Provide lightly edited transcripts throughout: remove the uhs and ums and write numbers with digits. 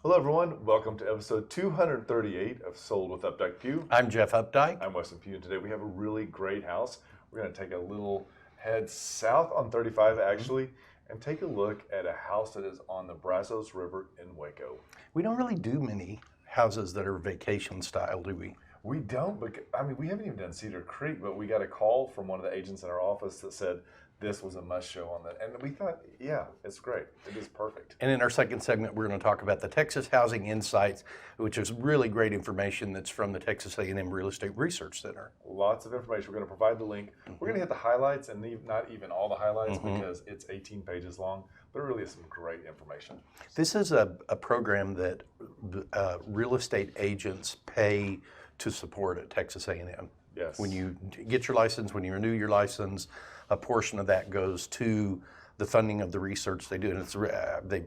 Hello, everyone. Welcome to episode 238 of Sold with Updike Pugh. I'm Jeff Updike. I'm Weston Pugh, and today we have a really great house. We're going to take a little head south on 35, actually, and take a look at a house that is on the Brazos River in Waco. We don't really do many houses that are vacation style, do we? We don't, but I mean, we haven't even done Cedar Creek, but we got a call from one of the agents in our office that said this was a must show on that. And we thought, yeah, it's great. It is perfect. And in our second segment, we're going to talk about the Texas Housing Insights, which is really great information that's from the Texas A&M Real Estate Research Center. Lots of information. We're going to provide the link. We're going to hit the highlights and not even all the highlights because it's 18 pages long, but it really is some great information. This is a program that real estate agents pay to support at Texas A&M. Yes. When you get your license, when you renew your license, a portion of that goes to the funding of the research they do, and they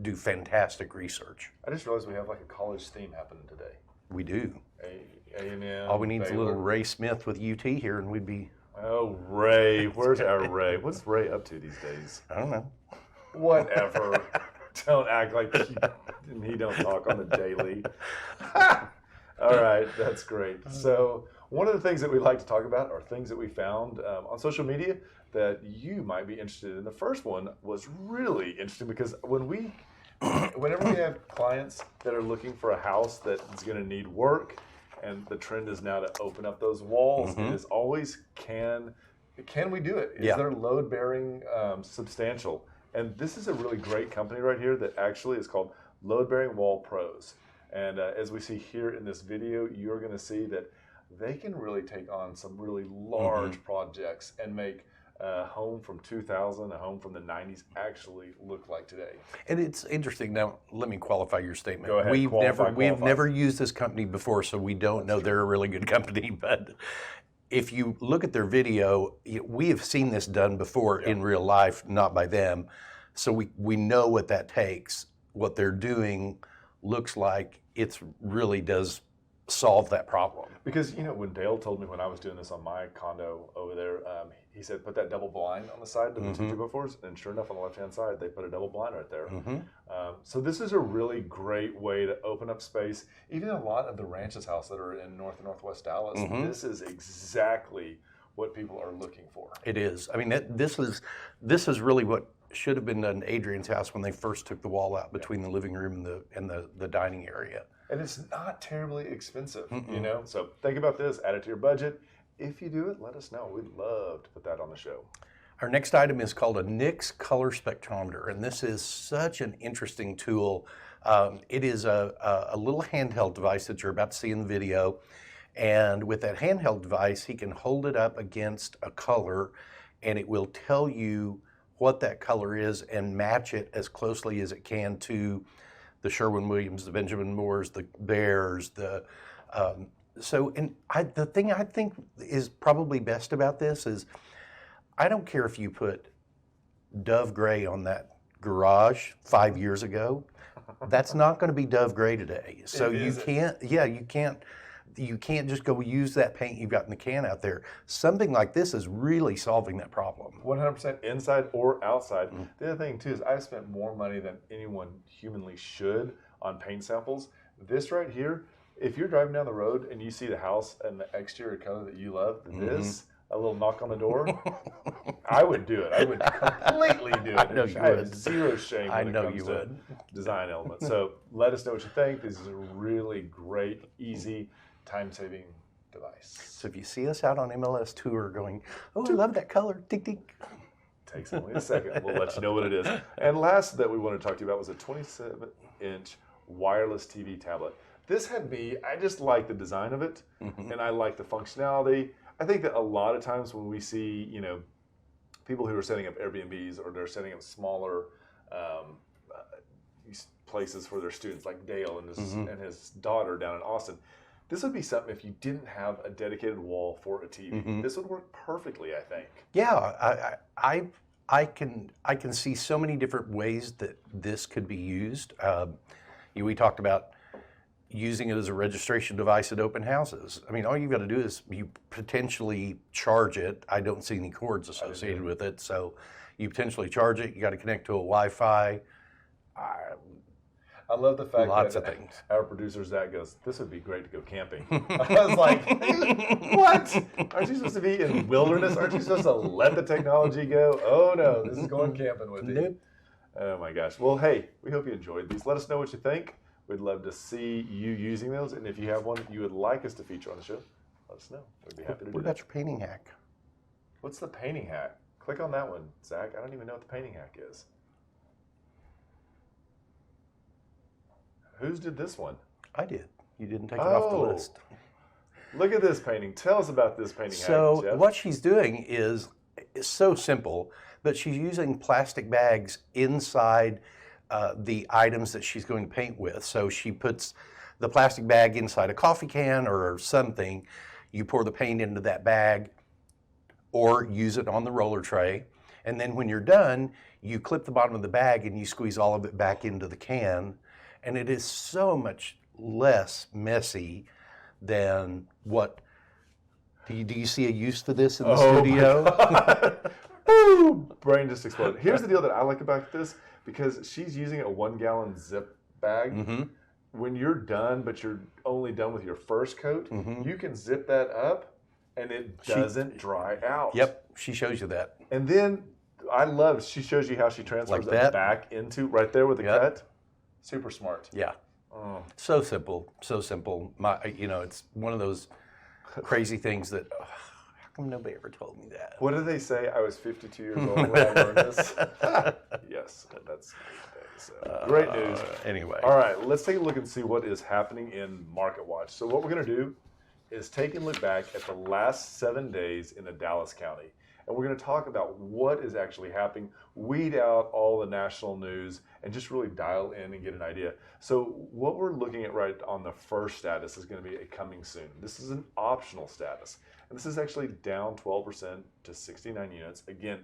do fantastic research. I just realized we have like a college theme happening today. We do. A&M. All we need is a Baylor. little Ray Smith with UT here, and we'd be. Oh, Ray. Where's our Ray? What's Ray up to these days? I don't know. Whatever. Don't act like he don't talk on the daily. All right, that's great. So one of the things that we like to talk about are things that we found on social media that you might be interested in. The first one was really interesting because whenever we have clients that are looking for a house that is going to need work, and the trend is now to open up those walls, it is always can we do it? Is their load bearing substantial? And this is a really great company right here that actually is called Load Bearing Wall Pros. And as we see here in this video, you're going to see that they can really take on some really large projects and make a home from 2000, a home from the 90s actually look like today. And it's interesting. Now, let me qualify your statement. Go ahead. We've Qualify. never used this company before, so we don't know they're a really good company. But if you look at their video, we have seen this done before in real life, not by them. So we know what that takes. What they're doing looks like it really does solve that problem. Because, when Dale told me when I was doing this on my condo over there, he said, put that double blind on the side of the 2x4s. And sure enough, on the left-hand side, they put a double blind right there. So this is a really great way to open up space. Even a lot of the ranches house that are in North and Northwest Dallas, this is exactly what people are looking for. It is. I mean, this is really what should have been done in Adrian's house when they first took the wall out between the living room and the dining area. And it's not terribly expensive, So think about this, add it to your budget. If you do it, let us know. We'd love to put that on the show. Our next item is called a NICS color spectrometer, and this is such an interesting tool. It is a little handheld device that you're about to see in the video. And with that handheld device, he can hold it up against a color, and it will tell you what that color is and match it as closely as it can to the Sherwin-Williams, the Benjamin Moores, the Bears, the thing I think is probably best about this is I don't care if you put Dove Gray on that garage 5 years ago, that's not going to be Dove Gray today. So you can't just go use that paint you've got in the can out there. Something like this is really solving that problem. 100% inside or outside. The other thing too is I've spent more money than anyone humanly should on paint samples. This right here, if you're driving down the road and you see the house and the exterior color that you love, a little knock on the door, I would do it. I would completely do it. I know you I would. have zero shame when it comes to design elements. So let us know what you think. This is a really great, easy, time-saving device. So if you see us out on MLS tour going, oh, I love that color, tick, tick. Takes only a second. We'll let you know what it is. And last that we want to talk to you about was a 27-inch wireless TV tablet. This had me, I just like the design of it, and I like the functionality. I think that a lot of times when we see, people who are setting up Airbnbs or they're setting up smaller places for their students, like Dale and his daughter down in Austin, this would be something if you didn't have a dedicated wall for a TV. This would work perfectly, I think. Yeah, I can see so many different ways that this could be used. We talked about using it as a registration device at open houses. I mean, all you've got to do is you potentially charge it. I don't see any cords associated with it, so you potentially charge it. You got to connect to a Wi-Fi. I love the fact Lots that of things. our producer Zach goes, "This would be great to go camping." I was like, "What? Aren't you supposed to be in wilderness? Aren't you supposed to let the technology go?" Oh no, this is going camping with you. Nope. Oh my gosh. Well, hey, we hope you enjoyed these. Let us know what you think. We'd love to see you using those, and if you have one that you would like us to feature on the show, let us know. We'd be happy to do What that. about your painting hack? What's the painting hack? Click on that one, Zach. I don't even know what the painting hack is. Whose did this one? I did. You didn't take it off the list. Look at this painting. Tell us about this painting hack, So Jeff. what she's doing is so simple, but she's using plastic bags inside the items that she's going to paint with. So she puts the plastic bag inside a coffee can or something. You pour the paint into that bag or use it on the roller tray. And then when you're done, you clip the bottom of the bag and you squeeze all of it back into the can. And it is so much less messy than what. Do you see a use for this in the studio? Ooh, brain just exploded. Here's the deal that I like about this, because she's using a 1 gallon zip bag. Mm-hmm. When you're done, but you're only done with your first coat, Mm-hmm. you can zip that up and it doesn't dry out. Yep, she shows you that. And then she shows you how she transfers Like it that? back into right there with the Yep. cut. Super smart. Yeah. Oh. So simple, so simple. It's one of those crazy things that, how come nobody ever told me that? What did they say? I was 52 years old when I learned this. Yes, that's great news. Anyway. All right, let's take a look and see what is happening in Market Watch. So what we're going to do is take a look back at the last 7 days in the Dallas County. And we're going to talk about what is actually happening, weed out all the national news, and just really dial in and get an idea. So what we're looking at right on the first status is going to be a coming soon. This is an optional status. And this is actually down 12% to 69 units. Again,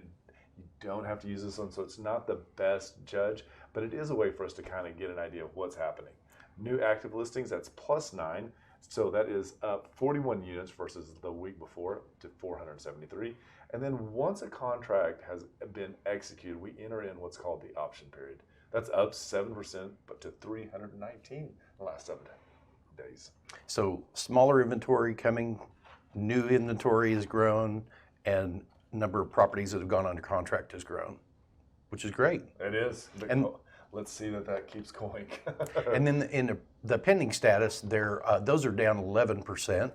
you don't have to use this one, so it's not the best judge, but it is a way for us to kind of get an idea of what's happening. New active listings, that's +9. So that is up 41 units versus the week before to 473. And then once a contract has been executed, we enter in what's called the option period. That's up 7%, but to 319 in the last 7 days. So smaller inventory coming, new inventory has grown, and number of properties that have gone under contract has grown, which is great. It is. And let's see that keeps going. And then in the pending status, those are down 11%.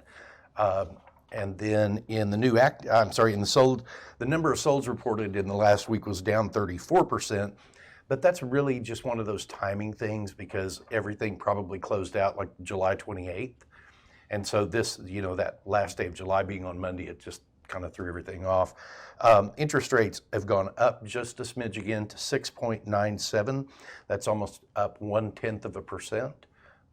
And then in the the number of solds reported in the last week was down 34%. But that's really just one of those timing things, because everything probably closed out like July 28th. And so this, that last day of July being on Monday, it just kind of threw everything off. Interest rates have gone up just a smidge again to 6.97. That's almost up 0.1%.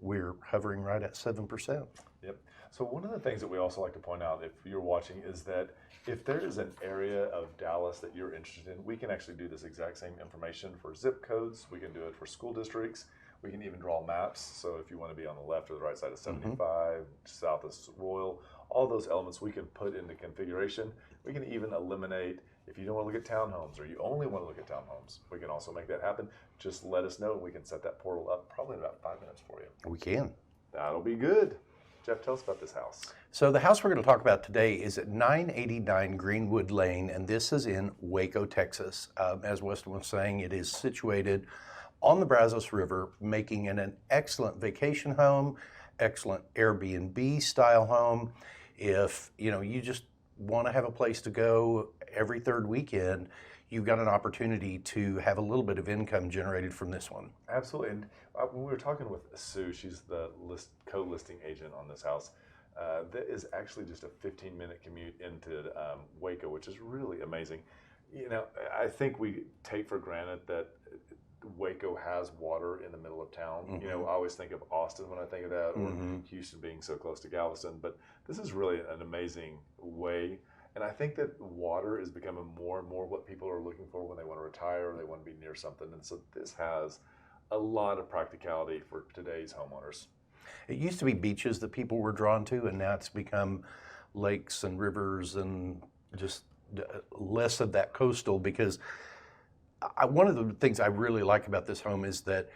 We're hovering right at 7%. Yep. So one of the things that we also like to point out, if you're watching, is that if there is an area of Dallas that you're interested in, we can actually do this exact same information for zip codes. We can do it for school districts. We can even draw maps. So if you want to be on the left or the right side of 75, south of Royal, all those elements we can put into configuration. We can even eliminate, if you don't want to look at townhomes or you only want to look at townhomes, we can also make that happen. Just let us know and we can set that portal up probably in about 5 minutes for you. We can. That'll be good. Jeff, tell us about this house. So the house we're going to talk about today is at 989 Greenwood Lane, and this is in Waco, Texas. As Weston was saying, it is situated on the Brazos River, making it an excellent vacation home, excellent Airbnb style home. If you just want to have a place to go every third weekend, you've got an opportunity to have a little bit of income generated from this one. Absolutely. And when we were talking with Sue, she's the co-listing agent on this house. That is actually just a 15-minute commute into Waco, which is really amazing. I think we take for granted that Waco has water in the middle of town. Mm-hmm. I always think of Austin when I think of that, or Houston being so close to Galveston. But this is really an amazing way. And I think that water is becoming more and more what people are looking for when they want to retire or they want to be near something. And so this has a lot of practicality for today's homeowners. It used to be beaches that people were drawn to, and now it's become lakes and rivers and just less of that coastal, because one of the things I really like about this home is that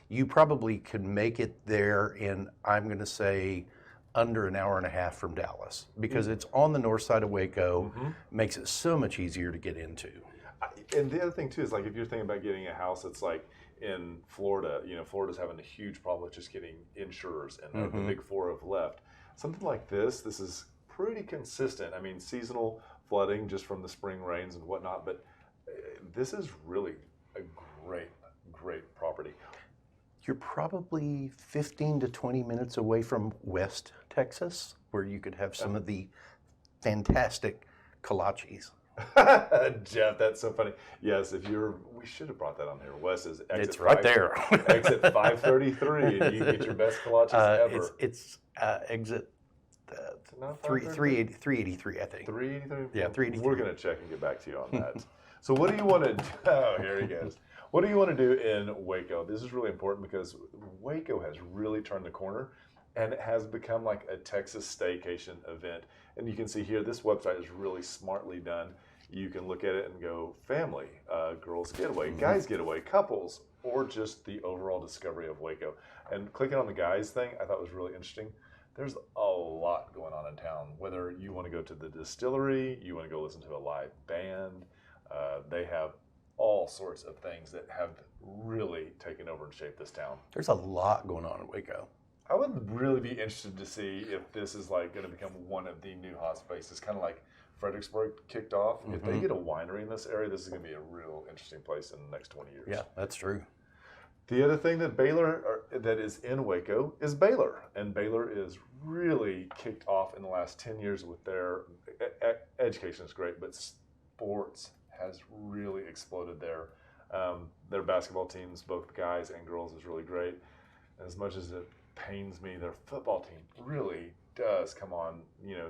you probably could make it there in, I'm going to say, under an hour and a half from Dallas, because it's on the north side of Waco, makes it so much easier to get into. And the other thing too is like if you're thinking about getting a house that's like in Florida, you know, Florida's having a huge problem with just getting insurers, and the big four have left. Something like this is pretty consistent. I mean, seasonal flooding just from the spring rains and whatnot, but this is really a great property. You're probably 15 to 20 minutes away from West Texas, where you could have some of the fantastic kolaches. Jeff, that's so funny. Yes, we should have brought that on here. Wes is exit It's right there. exit 533, and you get your best kolaches ever. It's exit 383, I think. 383? Yeah, 383. We're going to check and get back to you on that. So what do you want to do? Oh, here he goes. What do you want to do in Waco? This is really important because Waco has really turned the corner, and it has become like a Texas staycation event. And you can see here, this website is really smartly done. You can look at it and go family, girls getaway, guys getaway, couples, or just the overall discovery of Waco. And clicking on the guys thing, I thought was really interesting. There's a lot going on in town. Whether you want to go to the distillery, you want to go listen to a live band, they have all sorts of things that have really taken over and shaped this town. There's a lot going on in Waco. I would really be interested to see if this is like going to become one of the new hot spaces, kind of like Fredericksburg kicked off. If they get a winery in this area, this is going to be a real interesting place in the next 20 years. Yeah, that's true. The other thing that that is in Waco is Baylor, and Baylor is really kicked off in the last 10 years with their education is great, but sports has really exploded there. Their basketball teams, both guys and girls, is really great. As much as it pains me, their football team really does come on, you know,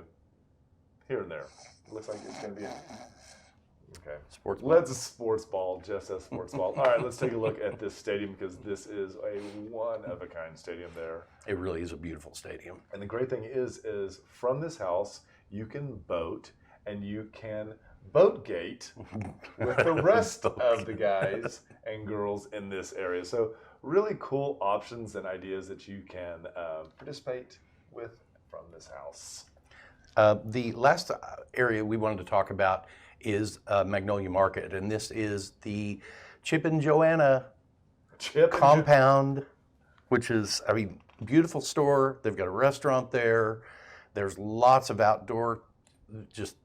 here and there. It looks like it's going to be okay. Sports ball. Let's sports ball, just as sports ball. All right, let's take a look at this stadium because this is a one-of-a-kind stadium there. It really is a beautiful stadium. And the great thing is from this house, you can boat and you can boat gate with the rest of the guys and girls in this area. So really cool options and ideas that you can participate with from this house. The last area we wanted to talk about is Magnolia Market, and this is the Chip and Joanna compound, which is, I mean, beautiful store. They've got a restaurant there. There's lots of outdoor, just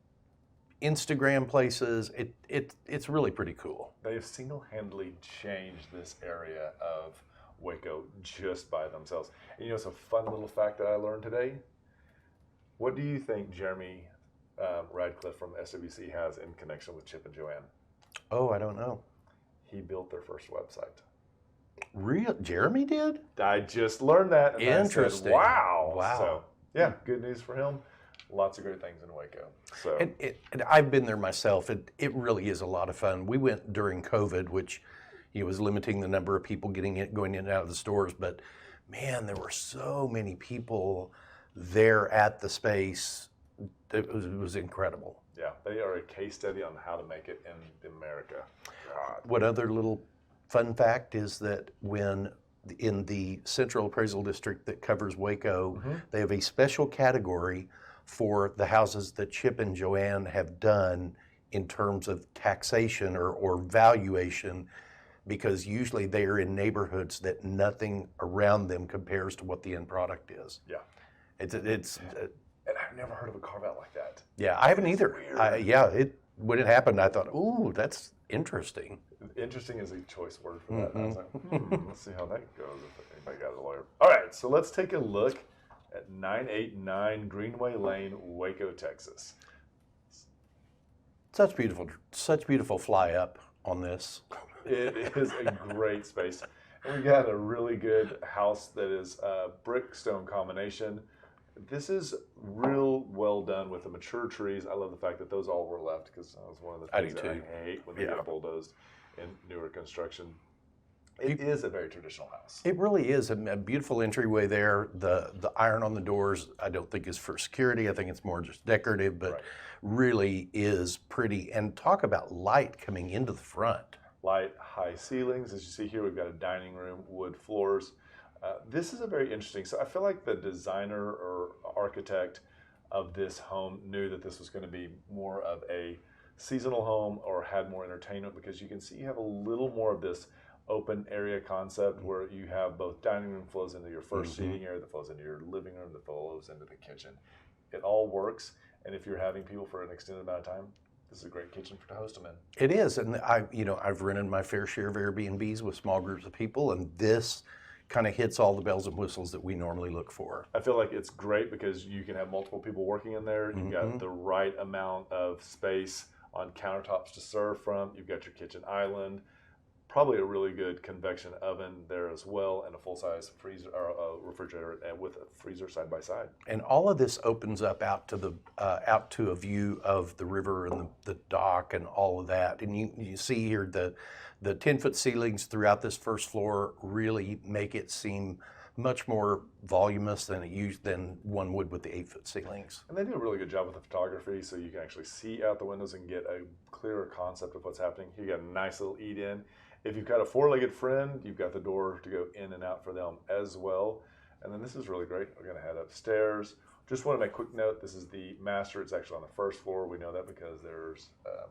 Instagram places. It's really pretty cool. They have single-handedly changed this area of Waco just by themselves. And you know, it's a fun little fact that I learned today. What do you think Jeremy Radcliffe from SWC has in connection with Chip and Joanne? Oh, I don't know. He built their first website. Real? Jeremy did? I just learned that. And interesting. I said, wow. Wow. So, yeah, good news for him. Lots of great things in Waco. So, and I've been there myself. It really is a lot of fun. We went during COVID, which was limiting the number of people going in and out of the stores. But man, there were so many people there at the space. It was incredible. Yeah, they are a case study on how to make it in America. God. What other little fun fact is that when in the Central Appraisal District that covers Waco, they have a special category for the houses that Chip and Joanne have done in terms of taxation or valuation, because usually they are in neighborhoods that nothing around them compares to what the end product is. Yeah. It's and I've never heard of a carve out like that. Yeah, I haven't either. When it happened, I thought, ooh, that's interesting. Interesting is a choice word for that. I was like, let's see how that goes if anybody got a lawyer. All right, so let's take a look at 989 Greenway Lane, Waco, Texas. Such beautiful fly up on this. It is a great space. And we got a really good house that is a brick stone combination. This is real well done with the mature trees. I love the fact that those all were left because that was one of the things that I hate when they get bulldozed in newer construction. It is a very traditional house. It really is a beautiful entryway there. The iron on the doors, I don't think is for security. I think it's more just decorative, but really is pretty. And talk about light coming into the front. light, high ceilings. As you see here, we've got a dining room, wood floors. This is a very interesting, so I feel like the designer or architect of this home knew that this was going to be more of a seasonal home or had more entertainment, because you can see you have a little more of this open area concept where you have both dining room flows into your first seating area, that flows into your living room, that flows into the kitchen. It all works, and if you're having people for an extended amount of time, this is a great kitchen to host them in. It is, and I've rented my fair share of Airbnbs with small groups of people, and this kind of hits all the bells and whistles that we normally look for. I feel like it's great because you can have multiple people working in there. You've got the right amount of space on countertops to serve from. You've got your kitchen island, probably a really good convection oven there as well, and a full-size freezer or refrigerator, and with a freezer side by side. And all of this opens up out to a view of the river and the dock and all of that. And you see here the 10-foot ceilings throughout this first floor really make it seem much more voluminous than one would with the 8-foot ceilings. And they do a really good job with the photography, so you can actually see out the windows and get a clearer concept of what's happening. You got a nice little eat-in. If you've got a four-legged friend, you've got the door to go in and out for them as well. And then this is really great. We're going to head upstairs. Just want to make a quick note. This is the master. It's actually on the first floor. We know that because there's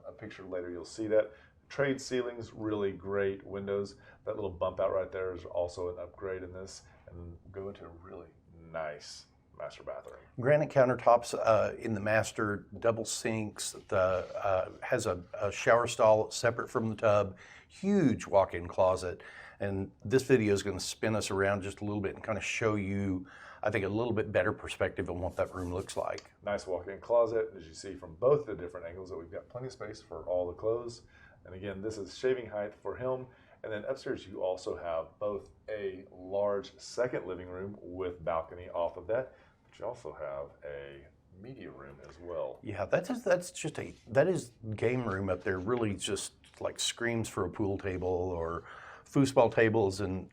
a picture later. You'll see that. Trade ceilings, really great windows. That little bump out right there is also an upgrade in this. And go into a really nice master bathroom. Granite countertops in the master, double sinks, has a shower stall separate from the tub, huge walk-in closet. And this video is going to spin us around just a little bit and kind of show you, I think, a little bit better perspective on what that room looks like. Nice walk-in closet, as you see from both the different angles, that we've got plenty of space for all the clothes. And again, this is shaving height for him. And then upstairs, you also have both a large second living room with balcony off of that, but you also have a media room as well. Yeah, that is game room up there. Really, just like screams for a pool table or foosball tables and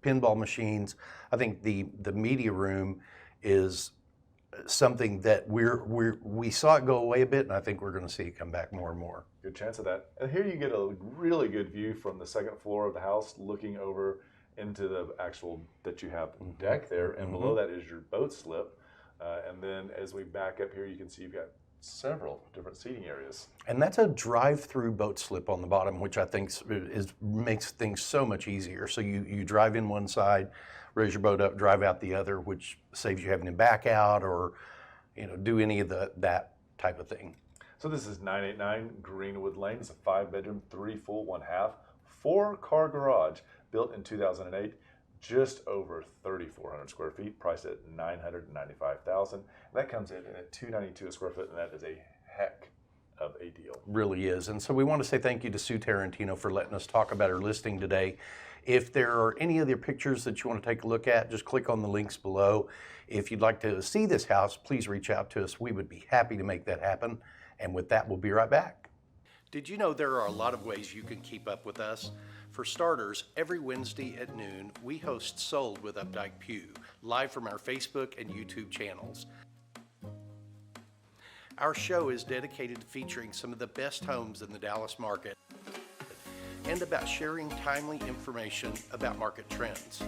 pinball machines. I think the media room is something that we saw it go away a bit, and I think we're going to see it come back more and more. Good chance of that. And here you get a really good view from the second floor of the house, looking over into the actual that you have deck there, and below that is your boat slip. And then as we back up here, you can see you've got several different seating areas. And that's a drive-through boat slip on the bottom, which I think makes things so much easier. So you drive in one side, raise your boat up, drive out the other, which saves you having to back out or do any of that type of thing. So this is 989 Greenwood Lane. It's a 5-bedroom, 3 full, 1/2, 4-car garage built in 2008. Just over 3,400 square feet, priced at $995,000. That comes in at $292 a square foot, and that is a heck of a deal. Really is. And so we want to say thank you to Sue Tarantino for letting us talk about her listing today. If there are any other pictures that you want to take a look at, just click on the links below. If you'd like to see this house, please reach out to us. We would be happy to make that happen. And with that, we'll be right back. Did you know there are a lot of ways you can keep up with us? For starters, every Wednesday at noon, we host Sold with Updike Pugh, live from our Facebook and YouTube channels. Our show is dedicated to featuring some of the best homes in the Dallas market and about sharing timely information about market trends.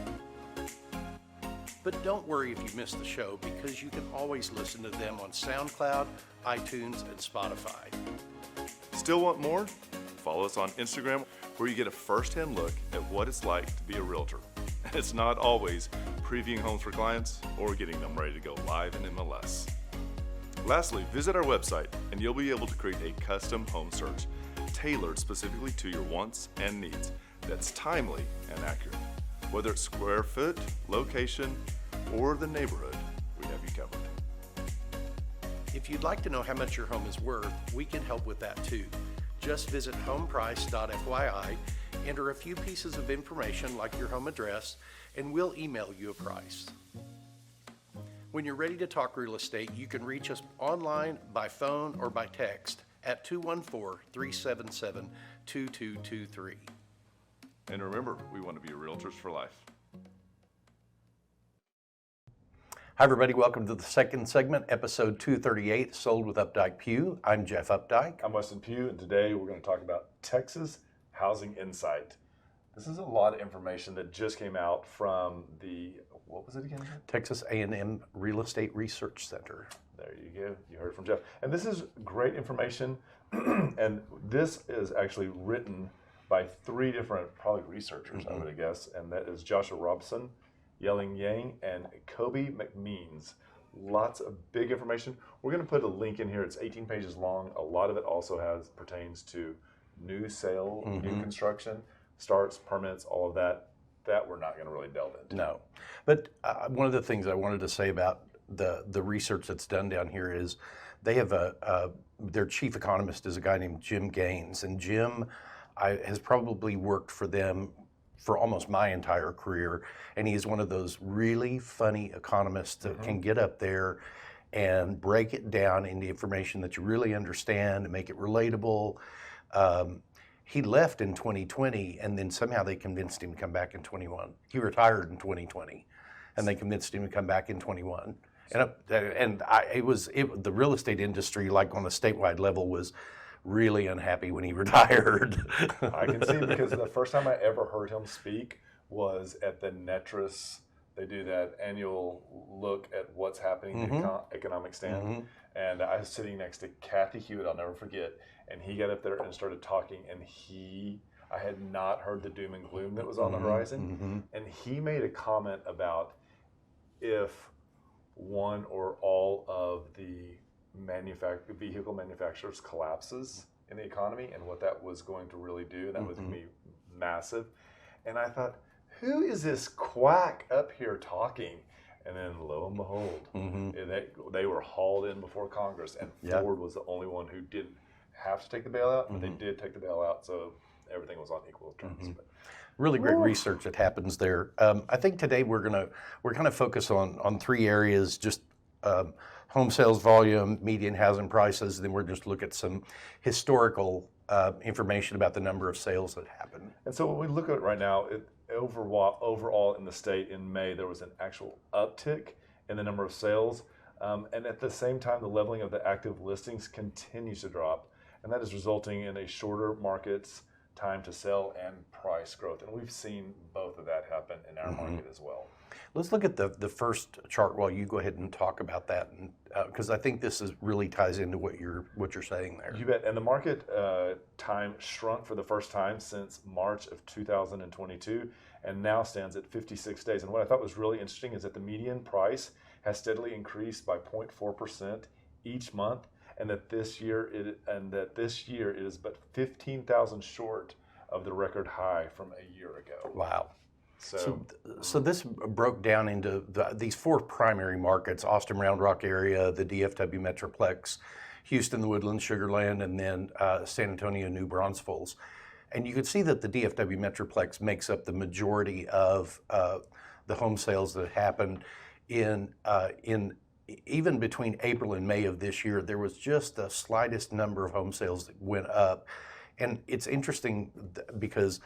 But don't worry if you miss the show, because you can always listen to them on SoundCloud, iTunes, and Spotify. Still want more? Follow us on Instagram, where you get a first-hand look at what it's like to be a realtor. It's not always previewing homes for clients or getting them ready to go live in MLS. Lastly, visit our website and you'll be able to create a custom home search tailored specifically to your wants and needs that's timely and accurate. Whether it's square foot, location, or the neighborhood, we have you covered. If you'd like to know how much your home is worth, we can help with that too. Just visit homeprice.fyi, enter a few pieces of information like your home address, and we'll email you a price. When you're ready to talk real estate, you can reach us online, by phone, or by text at 214-377-2223. And remember, we want to be realtors for life. Hi everybody, welcome to the second segment, episode 238, Sold with Updike Pugh. I'm Jeff Updike. I'm Weston Pugh, and today we're going to talk about Texas Housing Insight. This is a lot of information that just came out from what was it again? Texas A&M Real Estate Research Center. There you go. You heard it from Jeff. And this is great information. And this is actually written by 3 different, probably researchers, I would guess. And that is Joshua Robson, Yelling Yang, and Kobe McMeans. Lots of big information. We're going to put a link in here. It's 18 pages long. A lot of it also pertains to new sale, new construction, starts, permits, all of that. That we're not going to really delve into. No. But one of the things I wanted to say about the research that's done down here is they have their chief economist is a guy named Jim Gaines. And Jim has probably worked for them for almost my entire career, and he's one of those really funny economists that can get up there and break it down into information that you really understand and make it relatable. He left in 2020, and then somehow they convinced him to come back in 21. He retired in 2020, and they convinced him to come back in 21. And the real estate industry, like on a statewide level, was really unhappy when he retired. I can see, because the first time I ever heard him speak was at the Netris. They do that annual look at what's happening, the economic stand. And I was sitting next to Kathy Hewitt, I'll never forget, and he got up there and started talking, and I had not heard the doom and gloom that was on the horizon. And he made a comment about if one or all of the vehicle manufacturers collapses in the economy, and what that was going to really do, and that was going to be massive. And I thought, who is this quack up here talking? And then lo and behold, they were hauled in before Congress, and Ford was the only one who didn't have to take the bailout, but they did take the bailout, so everything was on equal terms. But, really great research that happens there. I think today we're kind of focus on 3 areas: just home sales volume, median housing prices. Then we're just look at some historical information about the number of sales that happen. And so when we look at it right now, overall in the state in May, there was an actual uptick in the number of sales. And at the same time, the leveling of the active listings continues to drop. And that is resulting in a shorter market's time to sell and price growth. And we've seen both of that happen in our market as well. Let's look at the first chart while you go ahead and talk about that, because I think this really ties into what you're saying there. You bet. And the market time shrunk for the first time since March of 2022, and now stands at 56 days. And what I thought was really interesting is that the median price has steadily increased by 0.4% each month, and that this year it is but 15,000 short of the record high from a year ago. Wow. So this broke down into these 4 primary markets: Austin, Round Rock area, the DFW Metroplex, Houston, the Woodlands, Sugar Land, and then San Antonio, New Braunfels. And you could see that the DFW Metroplex makes up the majority of the home sales that happened in even between April and May of this year. There was just the slightest number of home sales that went up. And it's interesting because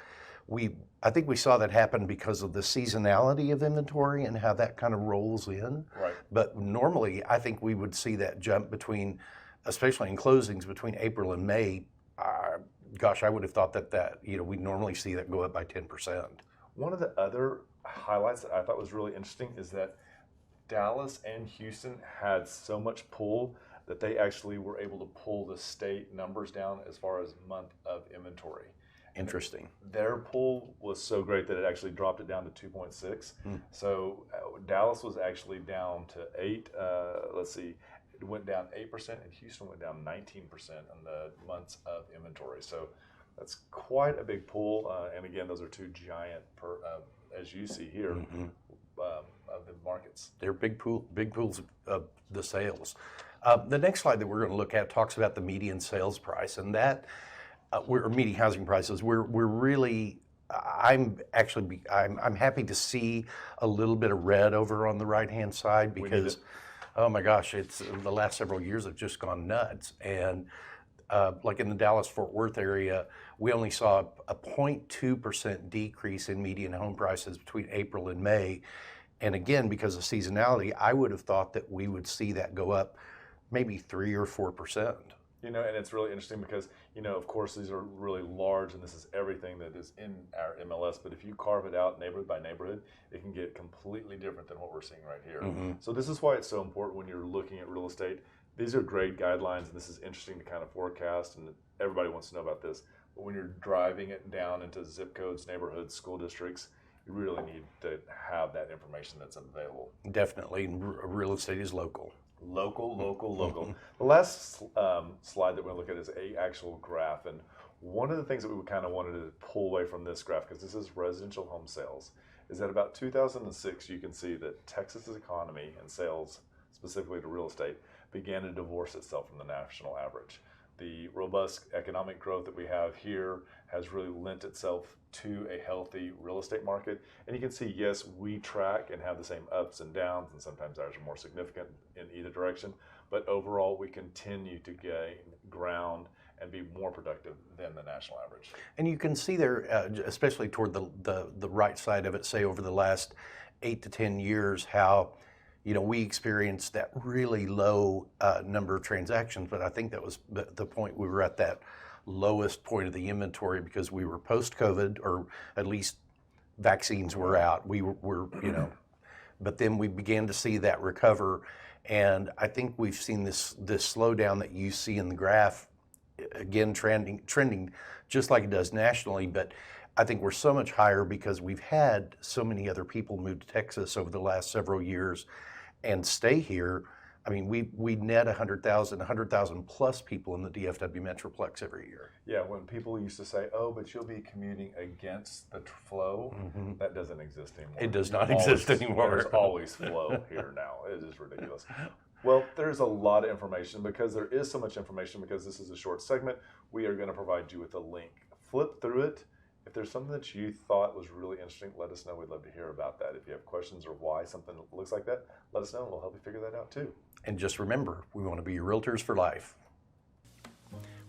I think we saw that happen because of the seasonality of inventory and how that kind of rolls in. Right. But normally, I think we would see that jump especially in closings, between April and May. Gosh, I would have thought that we'd normally see that go up by 10%. One of the other highlights that I thought was really interesting is that Dallas and Houston had so much pull that they actually were able to pull the state numbers down as far as month of inventory. Interesting. Their pull was so great that it actually dropped it down to 2.6. So Dallas was actually down to 8. It went down 8%, and Houston went down 19% on the months of inventory. So that's quite a big pull. And again, those are 2 giant, as you see here, of the markets. They're big pools of the sales. The next slide that we're going to look at talks about the median sales price, and that median housing prices. We're really, I'm happy to see a little bit of red over on the right hand side, because oh my gosh, it's the last several years have just gone nuts. And like in the Dallas-Fort Worth area, we only saw a 0.2% decrease in median home prices between April and May. And again, because of seasonality, I would have thought that we would see that go up maybe 3 or 4%. You know, and it's really interesting because, you know, of course, these are really large and this is everything that is in our MLS. But if you carve it out neighborhood by neighborhood, it can get completely different than what we're seeing right here. So this is why it's so important when you're looking at real estate. These are great guidelines, and this is interesting to kind of forecast, and everybody wants to know about this. But when you're driving it down into zip codes, neighborhoods, school districts, you really need to have that information that's available. Definitely, and real estate is local. Local. The last slide that we're going to look at is a actual graph, and one of the things that we kind of wanted to pull away from this graph, because this is residential home sales, is that about 2006 you can see that Texas's economy and sales, specifically to real estate, began to divorce itself from the national average. The robust economic growth that we have here has really lent itself to a healthy real estate market. And you can see, yes, we track and have the same ups and downs, and sometimes ours are more significant in either direction. But overall, we continue to gain ground and be more productive than the national average. And you can see there, especially toward the right side of it, say over the last 8 to 10 years, how we experienced that really low number of transactions, but I think that was the point we were at that lowest point of the inventory because we were post-COVID, or at least vaccines were out. We were, but then we began to see that recover, and I think we've seen this slowdown that you see in the graph, again trending just like it does nationally, but I think we're so much higher because we've had so many other people move to Texas over the last several years and stay here. I mean, we net 100,000 plus people in the DFW Metroplex every year. Yeah, when people used to say, "Oh, but you'll be commuting against the flow," that doesn't exist anymore. It does not exist anymore. There's always flow here now. It is ridiculous. Well, there's a lot of information because there is so much information because this is a short segment. We are going to provide you with a link. Flip through it. If there's something that you thought was really interesting, let us know. We'd love to hear about that. If you have questions or why something looks like that, let us know and we'll help you figure that out too. And just remember, we want to be your realtors for life.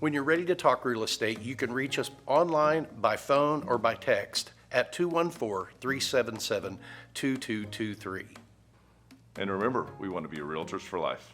When you're ready to talk real estate, you can reach us online, by phone, or by text at 214-377-2223. And remember, we want to be your realtors for life.